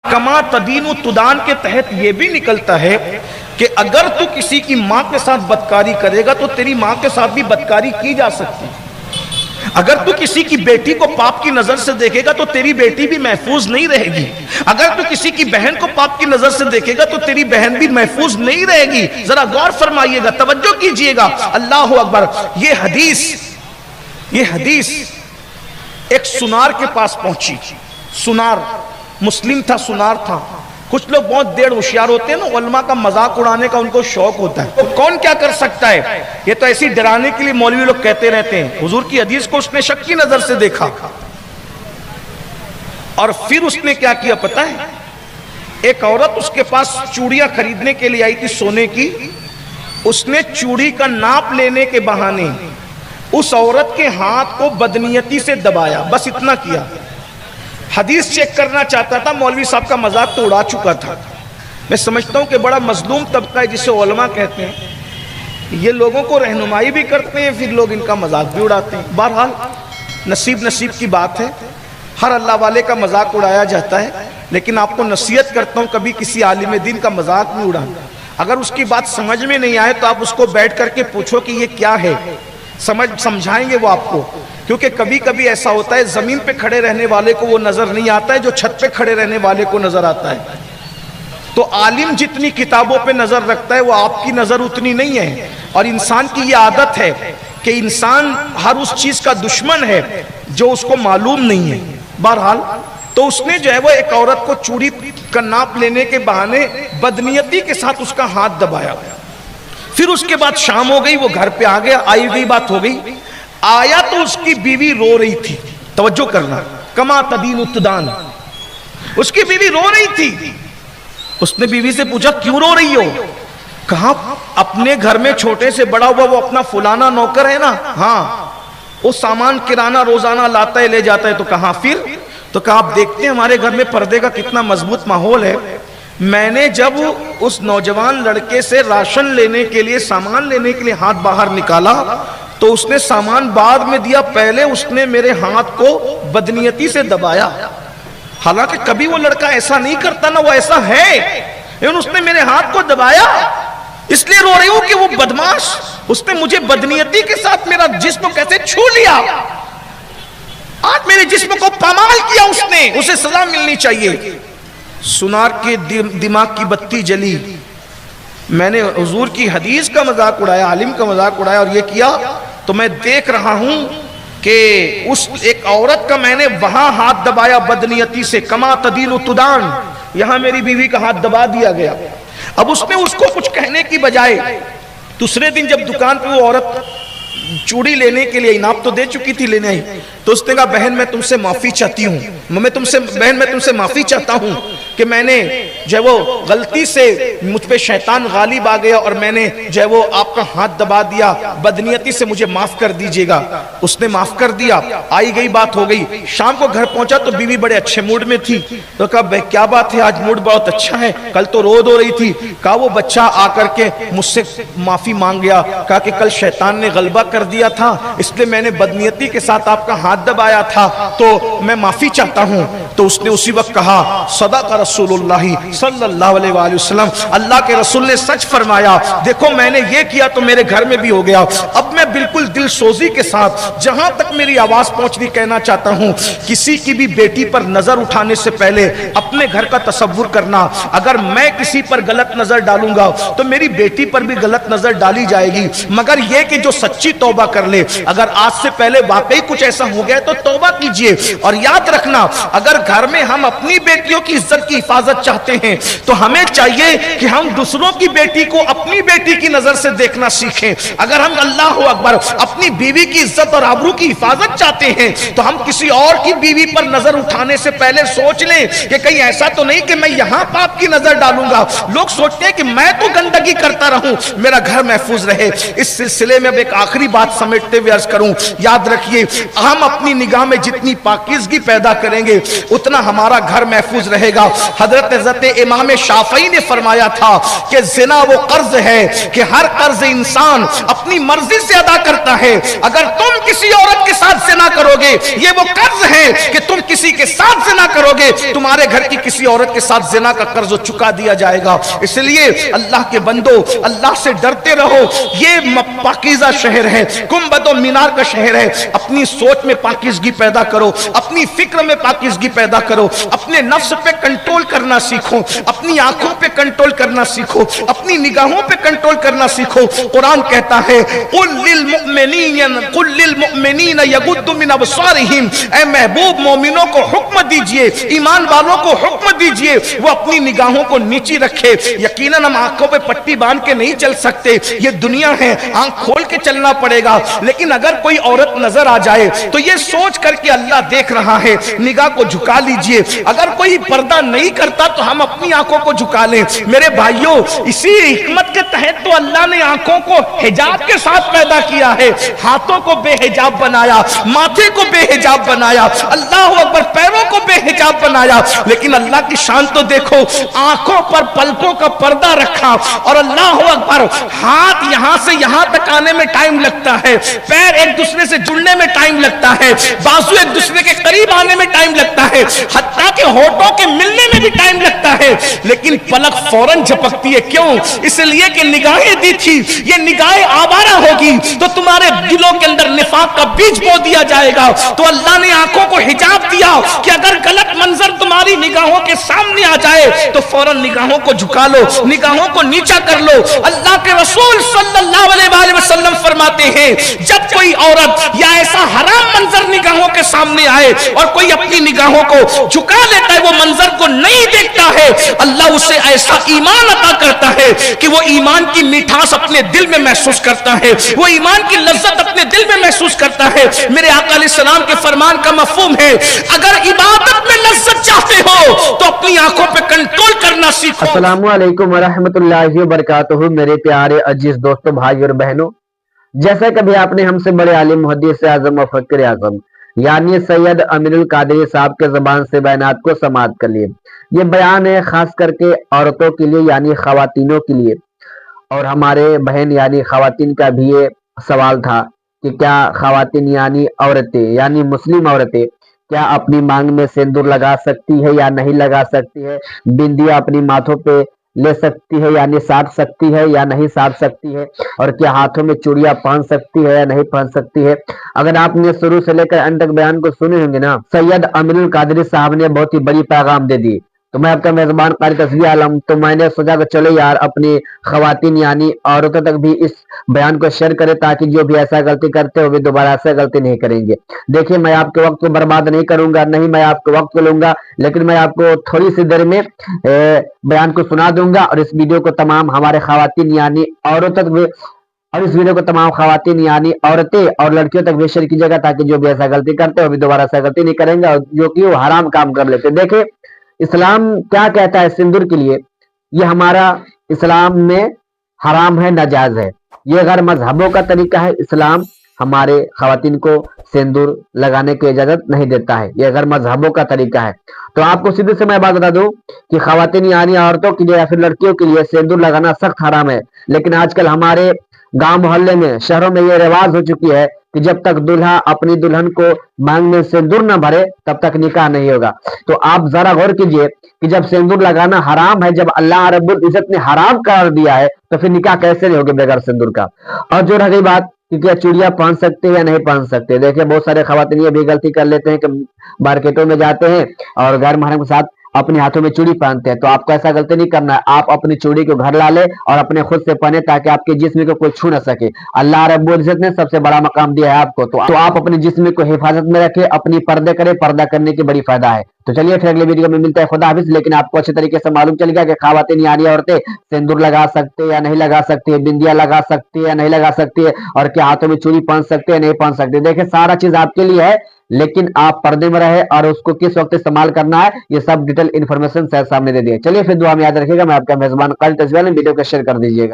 کما تدین تدان کے تحت یہ بھی نکلتا ہے کہ اگر تو کسی کی ماں کے ساتھ بدکاری کرے گا تو تیری ماں کے ساتھ بھی بدکاری کی جا سکتی ہے۔ اگر تو کسی کی بیٹی کو پاپ کی نظر سے دیکھے گا تو تیری بیٹی بھی محفوظ نہیں رہے گی۔ اگر تو کسی کی بہن کو پاپ کی نظر سے دیکھے گا تو تیری بہن بھی محفوظ نہیں رہے گی۔ ذرا غور فرمائیے گا، توجہ کیجئے گا، اللہ اکبر۔ یہ حدیث ایک سنار کے پاس پہنچی۔ سنار مسلم تھا، سنار تھا۔ کچھ لوگ بہت دیر ہوشیار ہوتے ہیں نا، علماء کا مذاق اڑانے کا ان کو شوق ہوتا ہے۔ کون کیا کر سکتا ہے؟ یہ تو ایسی ڈرانے کے لیے مولوی لوگ کہتے رہتے ہیں۔ حضور کی حدیث کو اس نے شک کی نظر سے دیکھا، اور پھر اس نے کیا کیا پتہ ہے؟ ایک عورت اس کے پاس چوڑیاں خریدنے کے لیے آئی تھی سونے کی۔ اس نے چوڑی کا ناپ لینے کے بہانے اس عورت کے ہاتھ کو بدنیتی سے دبایا، بس اتنا کیا۔ حدیث چیک کرنا چاہتا تھا، مولوی صاحب کا مذاق تو اڑا چکا تھا۔ میں سمجھتا ہوں کہ بڑا مظلوم طبقہ ہے جسے علماء کہتے ہیں، یہ لوگوں کو رہنمائی بھی کرتے ہیں، پھر لوگ ان کا مذاق بھی اڑاتے ہیں۔ بہرحال نصیب کی بات ہے، ہر اللہ والے کا مذاق اڑایا جاتا ہے، لیکن آپ کو نصیحت کرتا ہوں کبھی کسی عالم دین کا مذاق نہیں اڑانا۔ اگر اس کی بات سمجھ میں نہیں آئے تو آپ اس کو بیٹھ کر کے پوچھو کہ یہ کیا ہے، سمجھائیں گے وہ آپ کو۔ کیونکہ کبھی کبھی ایسا ہوتا ہے زمین پہ کھڑے رہنے والے کو وہ نظر نہیں آتا ہے جو چھت پہ کھڑے رہنے والے کو نظر آتا ہے۔ تو عالم جتنی کتابوں پہ نظر رکھتا ہے وہ آپ کی نظر اتنی نہیں ہے، اور انسان کی یہ عادت ہے کہ انسان ہر اس چیز کا دشمن ہے جو اس کو معلوم نہیں ہے۔ بہرحال تو اس نے جو ہے وہ ایک عورت کو چوڑی کا ناپ لینے کے بہانے بدنیتی کے ساتھ اس کا ہاتھ دبایا۔ پھر اس کے بعد شام ہو گئی، وہ گھر پہ آ گیا، آئی گئی بات ہو گئی۔ آیا تو اس کی بیوی رو رہی تھی، توجہ کرنا، کما تدین تدان، اس کی بیوی رو رہی تھی۔ اس نے بیوی سے پوچھا کیوں رو رہی ہو؟ کہا اپنے گھر میں چھوٹے سے بڑا ہوا وہ اپنا فلانا نوکر ہے نا، ہاں وہ سامان کرانہ روزانہ لاتا ہے لے جاتا ہے۔ تو کہا پھر؟ تو کہا آپ دیکھتے ہیں ہمارے گھر میں پردے کا کتنا مضبوط ماحول ہے۔ میں نے جب اس نوجوان لڑکے سے راشن لینے کے لیے، سامان لینے کے لیے ہاتھ باہر نکالا تو اس نے سامان بعد میں دیا، پہلے اس نے میرے ہاتھ کو بدنیتی سے دبایا۔ حالانکہ کبھی وہ لڑکا ایسا نہیں کرتا نا، وہ ایسا ہے، لیکن اس نے میرے ہاتھ کو دبایا۔ اس لیے رو رہی ہوں کہ وہ بدماش، اس نے مجھے بدنیتی کے ساتھ میرا جسم کیسے چھو لیا، آج میرے جسم کو پامال کیا اس نے، اسے سزا ملنی چاہیے۔ سنار کے دماغ کی بتی جلی۔ میں نے حضور کی حدیث کا مذاق اڑایا، عالم کا مذاق اڑایا، اور یہ کیا تو میں دیکھ رہا ہوں کہ اس ایک عورت کا میں نے وہاں ہاتھ دبایا بدنیتی سے، کما تدین تدان، یہاں میری بیوی کا ہاتھ دبا دیا گیا۔ اب اس نے اس کو کچھ کہنے کی بجائے دوسرے دن جب دکان پہ وہ عورت چوڑی لینے کے لیے ناپ تو دے چکی تھی لینے آئی، تو اس نے کہا بہن میں تم سے معافی چاہتی ہوں، میں تم سے معافی چاہتا ہوں کہ میں نے جو ہے وہ غلطی سے مجھ پہ شیطان غالب آ گیا اور میں نے جو ہے وہ آپ کا ہاتھ دبا دیا، بدنیتی سے مجھے معاف کر دیجئے گا۔ اس نے معاف کر دیا، آئی گئی بات ہو گئی۔ شام کو گھر پہنچا تو بیوی بڑے اچھے موڈ میں تھی، تو کہا بھائی کیا بات ہے، آج موڈ بہت اچھا ہے، کل تو رو دو رہی تھی۔ کہا وہ بچہ آ کر کے مجھ سے معافی مانگ گیا، کہا کہ کل شیطان نے غلبہ کر دیا تھا، اس لیے میں نے بدنیتی کے ساتھ آپ کا ہاتھ دبایا تھا، تو میں معافی چاہتا ہوں۔ تو اس نے اسی وقت کہا صدق رسول اللہ صلی اللہ علیہ وآلہ وسلم، اللہ کے رسول نے سچ فرمایا، دیکھو میں نے یہ کیا تو میرے گھر میں بھی ہو گیا۔ اب میں بالکل دل سوزی کے ساتھ جہاں تک میری آواز پہنچ رہی کہنا چاہتا ہوں، کسی کی بھی بیٹی پر نظر اٹھانے سے پہلے اپنے گھر کا تصور کرنا، اگر میں کسی پر غلط نظر ڈالوں گا تو میری بیٹی پر بھی غلط نظر ڈالی جائے گی، مگر یہ کہ جو سچی توبہ کر لے، اگر آج سے پہلے واقعی کچھ ایسا ہو گیا تو توبہ کیجئے۔ اور یاد رکھنا اگر گھر میں ہم اپنی بیٹیوں کی عزت کی حفاظت چاہتے ہیں تو ہمیں چاہیے کہ ہم دوسروں کی بیٹی کو اپنی بیٹی کی نظر سے دیکھنا سیکھیں۔ اگر ہم اللہ اکبر اپنی بیوی کی عزت اور آبرو کی حفاظت چاہتے ہیں تو ہم کسی اور کی بیوی پر نظر اٹھانے سے پہلے سوچ لیں کہ کہیں ایسا تو نہیں کہ میں یہاں پاپ کی نظر ڈالوں گا، لوگ سوچتے ہیں کہ میں تو گندگی کرتا رہوں میرا گھر محفوظ رہے۔ اس سلسلے میں اب ایک آخری بات سمیٹتے ہوئے عرض کروں، یاد رکھیے ہم اپنی نگاہ میں جتنی پاکیزگی پیدا کریں گے اتنا ہمارا گھر محفوظ رہے گا۔ حضرت امام شافعی نے فرمایا تھا کہ زنا وہ قرض ہے کہ ہر قرض انسان اپنی مرضی سے ادا ادا کرتا ہے. اگر تم کسی عورت کے ساتھ زنا کرو گے یہ وہ قرض ہے کہ تم کسی کے ساتھ زنا کرو گے, تمہارے گھر کی کسی عورت کے ساتھ زنا کا قرض چکا دیا جائے گا. اس لیے اللہ کے بندو اللہ سے ڈرتے رہو. یہ پاکیزہ شہر ہے, گنبد و مینار کا شہر ہے. اپنی سوچ میں پاکیزگی پیدا کرو, اپنی فکر میں پاکیزگی پیدا کرو, اپنے نفس پہ کنٹرول کرنا سیکھو, اپنی آنکھوں پہ کنٹرول کرنا سیکھو, اپنی نگاہوں پہ کنٹرول کرنا سیکھو. قرآن کہتا ہے قل للمؤمنین یغضوا من ابصارہم, اے محبوب مومنوں کو حکم دیجئے, ایمان والوں کو حکم دیجئے وہ اپنی نگاہوں کو نیچی رکھے. یقیناً ہم آنکھوں پہ پٹی باندھ کے نہیں چل سکتے, یہ دنیا ہے, آنکھ کھول کے چلنا پڑے گا. لیکن اگر کوئی عورت نظر آ جائے تو یہ سوچ کر کے اللہ دیکھ رہا ہے, نگاہ کو جھکا لیجئے. اگر کوئی پردہ نہیں کرتا تو ہم اپنی آنکھوں کو جھکا لیں. میرے بھائیوں, اسی حکمت کے تحت تو اللہ نے آنکھوں کو حجاب کے ساتھ پیدا کیا ہے, ہاتھوں کو بے حجاب بنایا, ماتھے کو بے حجاب بنایا, اللہ اکبر, پیروں کو بے حجاب بنایا. لیکن اللہ کی شان تو دیکھو, آنکھوں پر پلکوں کا پردہ رکھا, اور اللہ اکبر, ہاتھ یہاں سے یہاں تک آنے میں ٹائم لگتا ہے, پیر ایک دوسرے سے جڑنے میں ٹائم لگتا ہے, بازو ایک دوسرے کے قریب آنے میں ٹائم لگتا ہے, حتیٰ کہ ہونٹوں کے ملنے میں بھی ٹائم لگتا ہے. لیکن پلک فوراً جھپکتی ہے. کیوں؟ اس لیے کہ نگاہیں دی تھی. یہ نگاہیں آوارہ ہوگی تو تمہارے دلوں کے اندر نفاق کا بیج بو دیا جائے گا. تو اللہ نے آنکھوں کو حجاب دیا کہ اگر غلط منظر تمہاری نگاہوں کے سامنے آ جائے تو فوراً نگاہوں کو جھکا لو, نگاہوں کو نیچا کر لو. اللہ کے رسول صلی اللہ علیہ وآلہ وسلم فرماتے ہیں جب کوئی عورت یا ایسا حرام منظر نگاہوں کے سامنے آئے اور کوئی اپنی نگاہوں کو جھکا لیتا ہے, وہ منظر کو نہیں دیکھتا ہے, اللہ اسے ایسا ایمان عطا کرتا ہے کہ وہ ایمان کی مٹھاس اپنے دل میں محسوس کرتا ہے, وہ ایمان کی لذت اپنے دل میں محسوس کرتا ہے. میرے آقا علیہ السلام کے فرمان کا مفہوم ہے, اگر عبادت میں لذت چاہتے ہو تو اپنی آنکھوں پہ کنٹرول کرنا سیکھو. السلام علیکم ورحمۃ اللہ وبرکاتہ. میرے پیارے عزیز دوستوں, بھائی اور بہنوں, جیسا کبھی آپ نے ہم سے بڑے عالم محدث اعظم و فقیر اعظم یعنی سید امین القادری صاحب کے زبان سے بیانات کو سماعت کر لیے. یہ بیان ہے خاص کر کے عورتوں کے لیے یعنی خواتینوں کے لیے, اور ہمارے بہن یعنی خواتین کا بھی یہ سوال تھا کہ کیا خواتین یعنی عورتیں یعنی مسلم عورتیں کیا اپنی مانگ میں سندور لگا سکتی ہے یا نہیں لگا سکتی ہے, بندیاں اپنی ماتھوں پہ لے سکتی ہے یعنی ساٹ سکتی ہے یا نہیں ساٹ سکتی ہے, اور کیا ہاتھوں میں چوڑیاں پہن سکتی ہے یا نہیں پہن سکتی ہے. اگر آپ نے شروع سے لے کر انت تک بیان کو سنے ہوں گے نا, سید امین القادری صاحب نے بہت ہی بڑی پیغام دے دی. تو میں آپ کا میزبان قاری تصویر عالم, تو میں نے سوچا کہ چلو یار اپنی خواتین یعنی عورتوں تک بھی اس بیان کو شیئر کرے تاکہ جو بھی ایسا غلطی کرتے ہو بھی دوبارہ ایسا غلطی نہیں کریں گے. دیکھیں, میں آپ کے وقت کو برباد نہیں کروں گا, نہیں میں آپ کے وقت کو لوں گا, لیکن میں آپ کو تھوڑی سی دیر میں بیان کو سنا دوں گا, اور اس ویڈیو کو تمام ہمارے خواتین یعنی عورتوں تک بھی, اور اس ویڈیو کو تمام خواتین یعنی عورتیں اور لڑکیوں تک بھی شیئر کیجیے گا تاکہ جو بھی ایسا غلطی کرتے ہو بھی دوبارہ ایسا غلطی نہیں کریں گے, اور جو کہ وہ حرام کام کر لیتے. دیکھیں اسلام کیا کہتا ہے سندور کے لیے. یہ ہمارا اسلام میں حرام ہے, ناجائز ہے, یہ غیر مذہبوں کا طریقہ ہے. اسلام ہمارے خواتین کو سندور لگانے کی اجازت نہیں دیتا ہے, یہ غیر مذہبوں کا طریقہ ہے. تو آپ کو سیدھے سے میں بات بتا دوں کہ خواتین یعنی عورتوں کے لیے یا پھر لڑکیوں کے لیے سندور لگانا سخت حرام ہے. لیکن آج کل ہمارے گاؤں محلے میں شہروں میں یہ رواج ہو چکی ہے کہ جب تک دلہا اپنی دلہن کو مانگ میں سندور نہ بھرے تب تک نکاح نہیں ہوگا. تو آپ ذرا غور کیجئے کہ جب سندور لگانا حرام ہے, جب اللہ رب العزت نے حرام قرار دیا ہے, تو پھر نکاح کیسے نہیں ہوگا بغیر سندور کا. اور جو رہ گئی بات کہ کیا چوڑیاں پہن سکتے ہیں یا نہیں پہن سکتے, دیکھیں بہت سارے خواتین یہ بھی غلطی کر لیتے ہیں کہ مارکیٹوں میں جاتے ہیں اور غیر محرم کے ساتھ اپنے ہاتھوں میں چوڑی پہنتے ہیں. تو آپ کو ایسا غلطی نہیں کرنا ہے, آپ اپنی چوڑی کو گھر لا لے اور اپنے خود سے پہنے تاکہ آپ کے جسم کو کوئی چھو نہ سکے. اللہ رب العزت نے سب سے بڑا مقام دیا ہے آپ کو, تو آپ اپنے جسم کو حفاظت میں رکھے, اپنی پردے کرے, پردہ کرنے کی بڑی فائدہ ہے. تو چلیے پھر اگلے ویڈیو میں ملتا ہے, خدا حافظ. لیکن آپ کو اچھے طریقے سے معلوم چل گیا کہ خواتین یعنی عورتیں سندور لگا سکتے یا نہیں لگا سکتے, بندیاں لگا سکتے یا نہیں لگا سکتے, اور کیا ہاتھوں میں چوڑی پہن سکتے یا نہیں پہن سکتے. دیکھیں سارا چیز آپ کے لیے ہے, لیکن آپ پردے میں رہے اور اس کو کس وقت استعمال کرنا ہے یہ سب ڈیٹیل انفارمیشن سامنے دے دیے. چلیے پھر دعا میں یاد رکھیے گا. میں آپ کا میزبان قاری تصویر عالم, ویڈیو کو شیئر کر دیجیے گا.